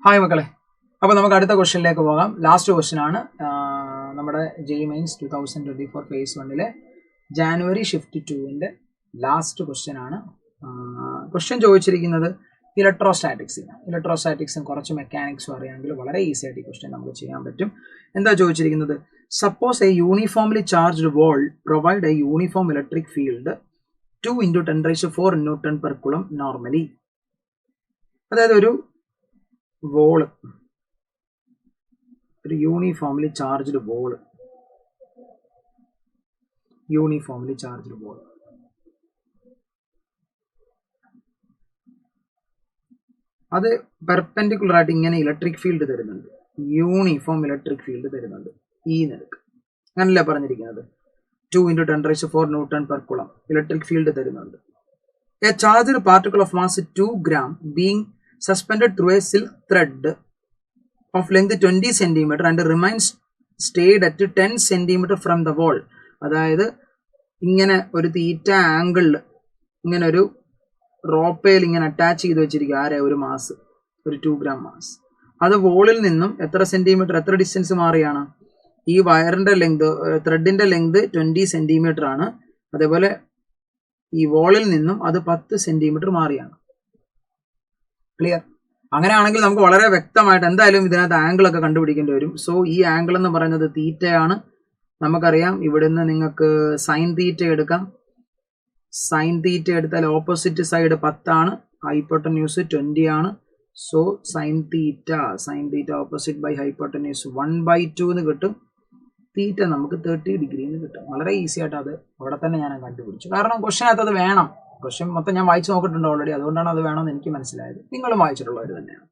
Hi മക്കളെ, അപ്പോൾ നമുക്ക് അടുത്ത ക്വസ്റ്റ്യനിലേക്ക് പോകാം. ലാസ്റ്റ് ക്വസ്റ്റ്യൻ ആണ് നമ്മുടെ JEE Mains 2024 phase 1 January shift 2 last question ആണ്. ക്വസ്റ്റ്യൻ ചോദിച്ചിരിക്കുന്നത് ഇലക്ട്രോസ്റ്റാറ്റിക്സും കുറച്ച് മെക്കാനിക്സും അറിയാമെങ്കിൽ വളരെ ഈസി ആയിട്ട് ഈ ക്വസ്റ്റ്യൻ നമുക്ക് ചെയ്യാൻ പറ്റും. എന്താ ചോദിച്ചിരിക്കുന്നത്? Suppose a uniformly charged wall provide a uniform electric field 2 × 10⁴ Newton per coulomb normally. അതായത് ഒരു വോള്, ഒരു യൂണിഫോംലി ചാർജ്ഡ് വോൾ അത് പെർപെൻഡിക്കുലർ ആയിട്ട് ഇങ്ങനെ ഇലക്ട്രിക് ഫീൽഡ് തരുന്നുണ്ട്, യൂണിഫോം ഇലക്ട്രിക് ഫീൽഡ് തരുന്നുണ്ട്. ഈ നിരക്ക് അങ്ങനല്ലേ പറഞ്ഞിരിക്കുന്നത്. 2 × 10⁴ Newton per coulomb electric field തരുന്നുണ്ട്. A charged particle of mass 2 gram being suspended through a silk thread of length 20 cm and remains stayed at 10 cm from the wall. അതായത് ഇങ്ങനെ ഒരു തീറ്റ ആംഗിളിൽ ഇങ്ങനെ ഒരു റോപ്പയിൽ ഇങ്ങനെ അറ്റാച്ച് ചെയ്ത് വെച്ചിരിക്കുക. ഒരു മാസ്, ഒരു 2 gram മാസ്. അത് വോളിൽ നിന്നും എത്ര സെന്റിമീറ്റർ, എത്ര ഡിസ്റ്റൻസ് മാറിയാണ്? ഈ വയറിന്റെ ലെങ്ത്, ത്രെഡിന്റെ ലെങ്ത് 20 cm ആണ്. അതേപോലെ ഈ വോളിൽ നിന്നും അത് 10 cm മാറിയാണ്. ക്ലിയർ? അങ്ങനെയാണെങ്കിൽ നമുക്ക് വളരെ വ്യക്തമായിട്ട് എന്തായാലും ഇതിനകത്ത് ആംഗിൾ ഒക്കെ കണ്ടുപിടിക്കേണ്ടി വരും. സോ ഈ ആംഗിൾ എന്ന് പറയുന്നത് തീറ്റയാണ്. നമുക്കറിയാം ഇവിടുന്ന് നിങ്ങൾക്ക് സൈൻ തീറ്റ എടുക്കാം. സൈൻ തീറ്റ എടുത്താൽ ഓപ്പോസിറ്റ് സൈഡ് 10 ആണ്, ഹൈപ്പോട്ടന്യൂസ് 20 ആണ്. So sine theta opposite by hypotenuse 1/2 എന്ന് കിട്ടും. തീറ്റ നമുക്ക് 30 ഡിഗ്രി എന്ന് കിട്ടും. വളരെ ഈസി ആയിട്ട് അത് അവിടെ തന്നെ ഞാൻ കണ്ടുപിടിച്ചു. കാരണം ക്വസ്റ്റ്യനകത്ത് അത് വേണം. ക്വസ്റ്റ്യൻ മൊത്തം ഞാൻ വായിച്ചു നോക്കിയിട്ടുണ്ട് ഓൾറെഡി, അതുകൊണ്ടാണ് അത് വേണമെന്ന് എനിക്ക് മനസ്സിലായത്. നിങ്ങളും വായിച്ചിട്ടുള്ളവർ തന്നെയാണ്.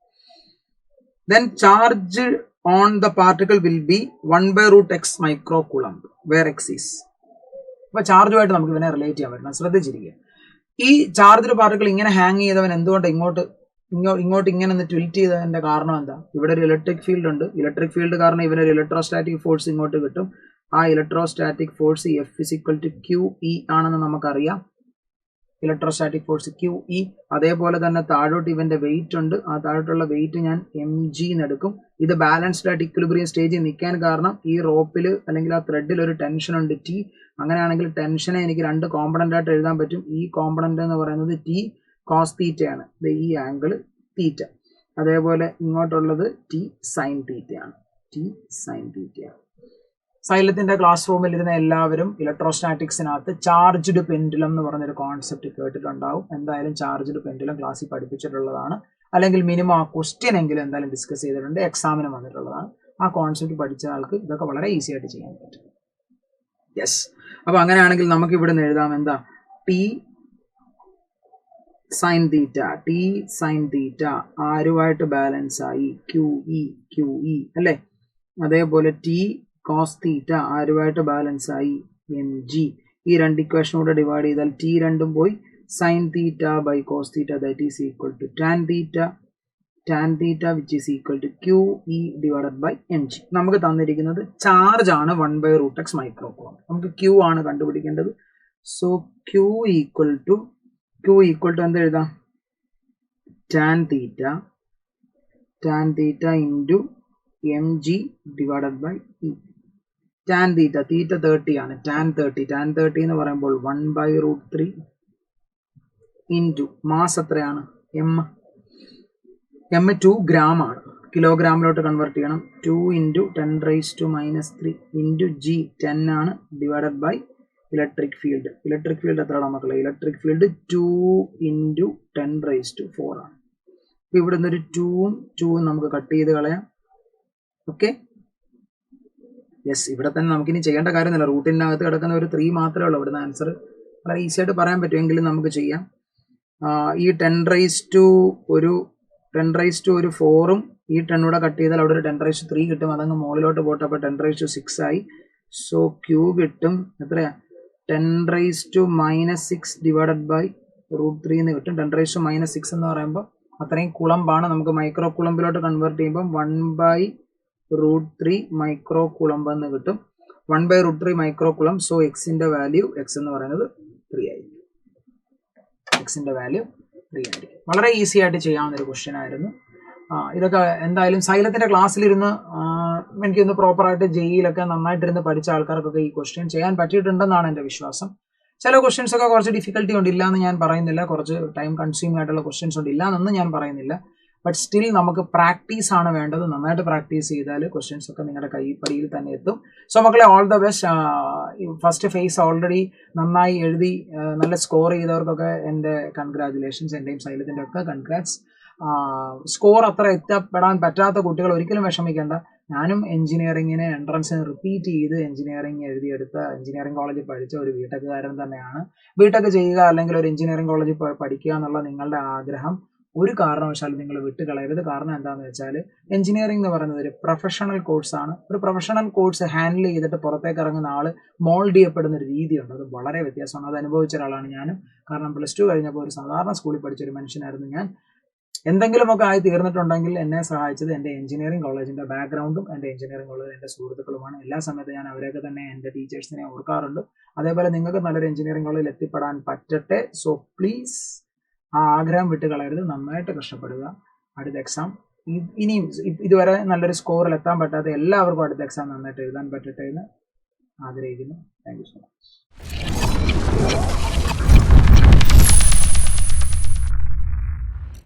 Then charge on the particle will be 1/√x μC where x is. അപ്പൊ ചാർജുമായിട്ട് നമുക്ക് ഇതിനെ റിലേറ്റ് ചെയ്യാൻ പറ്റണം. ശ്രദ്ധിച്ചിരിക്കുക. ഈ ചാർജ്ഡ് പാർട്ടിക്കിൾ ഇങ്ങനെ ഹാങ് ചെയ്തവൻ എന്തുകൊണ്ട് ഇങ്ങോട്ട് ഇങ്ങനെ ഒന്ന് ട്വിൽറ്റ് ചെയ്തതിന്റെ കാരണം എന്താ? ഇവിടെ ഒരു ഇലക്ട്രിക് ഫീൽഡ് ഉണ്ട്. ഇലക്ട്രിക് ഫീൽഡ് കാരണം ഇവനൊരു ഇലക്ട്രോസ്റ്റാറ്റിക് ഫോഴ്സ് ഇങ്ങോട്ട് കിട്ടും. ആ ഇലക്ട്രോസ്റ്റാറ്റിക് ഫോഴ്സ് F = QE ആണെന്ന് നമുക്കറിയാം. Electrostatic force QE. അതേപോലെ തന്നെ താഴോട്ട് ഇവന്റെ വെയിറ്റ് ഉണ്ട്. ആ താഴോട്ടുള്ള വെയിറ്റ് ഞാൻ mg എന്ന് എടുക്കും. ഇത് ബാലൻസ്ഡ് ആയിട്ട് ഇക്വിലിബ്രിയം സ്റ്റേജിൽ നിൽക്കാൻ കാരണം ഈ റോപ്പിൽ അല്ലെങ്കിൽ ആ ത്രെഡിൽ ഒരു ടെൻഷൻ ഉണ്ട് T. അങ്ങനെയാണെങ്കിൽ ടെൻഷനെ എനിക്ക് 2 കോമ്പണന്റ് ആയിട്ട് എഴുതാൻ പറ്റും. ഈ കോമ്പണന്റ് എന്ന് പറയുന്നത് T cos തീറ്റയാണ്. ഈ ആംഗിൾ തീറ്റ. അതേപോലെ ഇങ്ങോട്ടുള്ളത് T sin തീറ്റയാണ്. സൈലത്തിന്റെ ക്ലാസ് റൂമിൽ ഇരുന്ന എല്ലാവരും ഇലക്ട്രോസ്റ്റാറ്റിക്സിനകത്ത് ചാർജ്ഡ് പെൻഡുലം എന്ന് പറഞ്ഞൊരു കോൺസെപ്റ്റ് കേട്ടിട്ടുണ്ടാവും. എന്തായാലും ചാർജ്ഡ് പെൻഡുലം ക്ലാസ്സിൽ പഠിപ്പിച്ചിട്ടുള്ളതാണ്. അല്ലെങ്കിൽ മിനിമം ആ ക്വസ്റ്റ്യൻ എങ്കിലും എന്തായാലും ഡിസ്കസ് ചെയ്തിട്ടുണ്ട്, എക്സാമിന് വന്നിട്ടുള്ളതാണ്. ആ കോൺസെപ്റ്റ് പഠിച്ച ആൾക്ക് ഇതൊക്കെ വളരെ ഈസി ആയിട്ട് ചെയ്യാൻ പറ്റും. യെസ്. അപ്പൊ അങ്ങനെയാണെങ്കിൽ നമുക്ക് ഇവിടെ നിന്ന് എഴുതാം എന്താ? T sin തീറ്റ ആരുമായിട്ട് ബാലൻസ് ആയി? QE അല്ലേ? അതേപോലെ T cos തീറ്റ ആരുമായിട്ട് ബാലൻസ് ആയി? mg. ഈ 2 ഇക്വേഷനോടെ ഡിവൈഡ് ചെയ്താൽ T രണ്ടും പോയി. sin theta by cos theta that is equal to tan theta which is equal to QE divided by mg. നമുക്ക് തന്നിരിക്കുന്നത് ചാർജ് ആണ് 1/√x μC. നമുക്ക് Q ആണ് കണ്ടുപിടിക്കേണ്ടത്. സോ Q ഈക്വൽ ടു എന്ത് എഴുതാം? tan theta into mg divided by E. tan theta 30 ആണ്. tan 30 എന്ന് പറയുമ്പോൾ 1/√3 ഇൻറ്റു മാസ് എത്രയാണ്? m 2 gram ആണ്. കിലോഗ്രാമിലോട്ട് കൺവേർട്ട് ചെയ്യണം. 2 × 10⁻³ ഇൻറ്റു G 10 ആണ് ഡിവൈഡഡ് ബൈ ഇലക്ട്രിക് ഫീൽഡ്. എത്രയാണ് മക്കളെ? ഇലക്ട്രിക് ഫീൽഡ് 2 × 10⁻⁴ ആണ്. ഇവിടെ നിന്നൊരു 2 നമുക്ക് കട്ട് ചെയ്ത് കളയാം. ഓക്കെ. യെസ്. ഇവിടെ തന്നെ നമുക്കിനി ചെയ്യേണ്ട കാര്യമൊന്നുമില്ല. റൂട്ടിനകത്ത് കിടക്കുന്ന ഒരു 3 മാത്രമേ ഉള്ളൂ. ഇവിടുന്ന് ആൻസർ വളരെ ഈസി ആയിട്ട് പറയാൻ പറ്റുമെങ്കിലും നമുക്ക് ചെയ്യാം. ഈ 10⁻⁴ഉം ഈ 10 കൂടെ കട്ട് ചെയ്താൽ അവിടെ ഒരു 10⁻³ കിട്ടും. അതങ്ങ് മുകളിലോട്ട് പോട്ടെ. അപ്പോൾ 10⁻6 ആയി. സോ Q കിട്ടും എത്രയാ? 10⁻⁻6 ഡിവൈഡഡ് ബൈ √3 എന്ന് കിട്ടും. 10⁻⁻6 എന്ന് പറയുമ്പോൾ അത്രയും കുളമ്പാണ്. നമുക്ക് മൈക്രോ കുളമ്പിലോട്ട് കൺവേർട്ട് ചെയ്യുമ്പോൾ 1/√3 മൈക്രോ കുളമ്പ് എന്ന് കിട്ടും. 1/√3 മൈക്രോ കുളമ്പ്. സോ എക്സിന്റെ വാല്യൂ എന്ന് പറയുന്നത് 3 ആയിരിക്കും. എക്സിന്റെ വാല്യൂ 3 ആയിരിക്കും. വളരെ ഈസി ആയിട്ട് ചെയ്യാവുന്ന ഒരു ക്വസ്റ്റ്യൻ ആയിരുന്നു. ഇതൊക്കെ എന്തായാലും സൈലത്തിൻ്റെ ക്ലാസ്സിലിരുന്ന് എനിക്കൊന്ന് പ്രോപ്പറായിട്ട് ജെയിലൊക്കെ നന്നായിട്ടിരുന്ന് പഠിച്ച ആൾക്കാർക്കൊക്കെ ഈ ക്വസ്റ്റ്യൻ ചെയ്യാൻ പറ്റിയിട്ടുണ്ടെന്നാണ് എൻ്റെ വിശ്വാസം. ചില ക്വസ്റ്റ്യൻസ് ഒക്കെ കുറച്ച് ഡിഫിക്കൽട്ടി ഉണ്ട്, ഇല്ല എന്ന് ഞാൻ പറയുന്നില്ല. കുറച്ച് ടൈം കൺസ്യൂമിംഗ് ആയിട്ടുള്ള ക്വസ്റ്റ്യൻസ് ഉണ്ട്, ഇല്ല എന്നൊന്നും ഞാൻ പറയുന്നില്ല. ബട്ട് സ്റ്റിൽ നമുക്ക് പ്രാക്ടീസ് ആണ് വേണ്ടത്. നന്നായിട്ട് പ്രാക്ടീസ് ചെയ്താൽ ക്വസ്റ്റ്യൻസ് ഒക്കെ നിങ്ങളുടെ കൈപ്പടിയിൽ തന്നെ എത്തും. സോ മക്കളെ, all the best. First phase already നന്നായി എഴുതി നല്ല സ്കോർ ചെയ്തവർക്കൊക്കെ എൻ്റെ കൺഗ്രാജുലേഷൻസ്. എൻ്റെയും സൈലത്തിൻ്റെ ഒക്കെ കൺഗ്രാറ്റ്സ്. സ്കോർ അത്ര എത്തപ്പെടാൻ പറ്റാത്ത കുട്ടികൾ ഒരിക്കലും വിഷമിക്കേണ്ട. ഞാനും എഞ്ചിനീയറിങ്ങിന് എൻട്രൻസിന് റിപ്പീറ്റ് ചെയ്ത് എഞ്ചിനീയറിംഗ് എഴുതിയെടുത്ത, എഞ്ചിനീയറിംഗ് കോളേജിൽ പഠിച്ച ഒരു ബിടെക്കുകാരൻ തന്നെയാണ്. ബിടെക് ചെയ്യുക അല്ലെങ്കിൽ ഒരു എഞ്ചിനീയറിംഗ് കോളേജിൽ പഠിക്കുക എന്നുള്ള നിങ്ങളുടെ ആഗ്രഹം ഒരു കാരണവശാലും നിങ്ങൾ വിട്ടുകളയരുത്. കാരണം എന്താണെന്ന് വെച്ചാൽ എഞ്ചിനീയറിംഗ് എന്ന് പറയുന്നത് ഒരു പ്രൊഫഷണൽ കോഴ്സാണ്. ഒരു പ്രൊഫഷണൽ കോഴ്സ് ഹാൻഡിൽ ചെയ്തിട്ട് പുറത്തേക്ക് ഇറങ്ങുന്ന ആൾ മോൾഡ് ചെയ്യപ്പെടുന്ന ഒരു രീതിയുണ്ട്. അത് വളരെ വ്യത്യാസമാണ്. അത് അനുഭവിച്ച ഒരാളാണ് ഞാനും. കാരണം +2 കഴിഞ്ഞപ്പോൾ ഒരു സാധാരണ സ്കൂളിൽ പഠിച്ചൊരു മനുഷ്യനായിരുന്നു ഞാൻ. എന്തെങ്കിലുമൊക്കെ ആയി തീർന്നിട്ടുണ്ടെങ്കിൽ എന്നെ സഹായിച്ചത് എൻ്റെ എഞ്ചിനീയറിംഗ് കോളേജിൻ്റെ ബാക്ക്ഗ്രൗണ്ടും എൻ്റെ എഞ്ചിനീയറിംഗ് കോളേജിൽ എൻ്റെ സുഹൃത്തുക്കളുമാണ്. എല്ലാ സമയത്തും ഞാൻ അവരെയൊക്കെ തന്നെ എൻ്റെ ടീച്ചേഴ്സിനെ ഓർക്കാറുണ്ട്. അതേപോലെ നിങ്ങൾക്ക് നല്ലൊരു എഞ്ചിനീയറിംഗ് കോളേജിൽ എത്തിപ്പെടാൻ പറ്റട്ടെ. സോ പ്ലീസ് ആ ആഗ്രഹം വിട്ട് കളയരുത്. നന്നായിട്ട് കഷ്ടപ്പെടുക. അടുത്ത എക്സാം ഇനിയും ഇതുവരെ നല്ലൊരു സ്കോറിൽ എത്താൻ പറ്റാത്ത എല്ലാവർക്കും അടുത്ത എക്സാം നന്നായിട്ട് എഴുതാൻ പറ്റട്ടെ എന്ന് ആഗ്രഹിക്കുന്നു. Thank you so much.